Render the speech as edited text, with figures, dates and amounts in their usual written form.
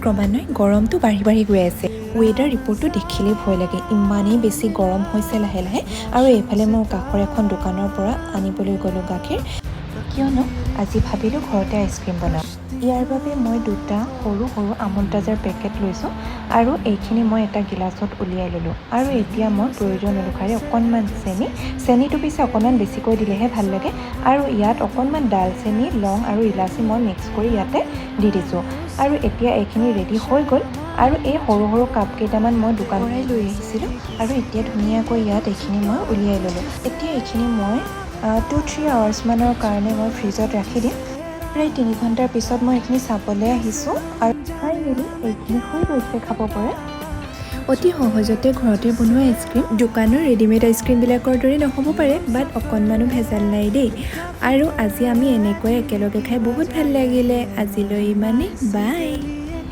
ক্ৰমান্বয়ে গৰমটো বাঢ়ি গৈ আছে। ৱেডাৰ ৰিপৰ্টটো দেখিলেই ভয় লাগে, ইমানেই বেছি গৰম হৈছে লাহে লাহে। আৰু এইফালে মোৰ কাষৰ এখন দোকানৰ পৰা আনিবলৈ গ'লোঁ গাখীৰ, কিয়নো আজি ভাবিলোঁ ঘৰতে আইচক্ৰীম বনাম। ইয়াৰ বাবে মই দুটা সৰু সৰু আমুল তাজাৰ পেকেট লৈছোঁ আৰু এইখিনি মই এটা গিলাচত উলিয়াই ল'লোঁ। আৰু এতিয়া মই প্ৰয়োজন অনুসাৰে অকণমান চেনিটো পিছে অকণমান বেছিকৈ দিলেহে ভাল লাগে। আৰু ইয়াত অকণমান ডালচেনি, লং আৰু ইলাচি মই মিক্স কৰি ইয়াতে দি দিছোঁ। আৰু এতিয়া এইখিনি ৰেডি হৈ গ'ল। আৰু এই সৰু সৰু কাপ কেইটামান মই দোকানৰ পৰাই লৈ আহিছিলোঁ আৰু এতিয়া ধুনীয়াকৈ ইয়াত এইখিনি মই উলিয়াই ল'লোঁ। এতিয়া এইখিনি মই 2-3 আৱাৰ্ছমানৰ কাৰণে মই ফ্ৰিজত ৰাখি দিম। প্ৰায় 3 ঘণ্টাৰ পিছত মই এইখিনি চাবলৈ আহিছোঁ আৰু ফাইনেলি এইখিনি হৈ গৈছে খাব পৰা। অতি সহজতে ঘৰতে বনোৱা আইচক্ৰীম। দোকানৰ ৰেডিমেড আইচক্ৰীমবিলাকৰ দৰে নহ'ব পাৰে, বাট অকণমানো ভেজাল নাই দেই। আৰু আজি আমি এনেকৈ একেলগে খাই বহুত ভাল লাগিলে। আজিলৈ ইমানেই, বাই।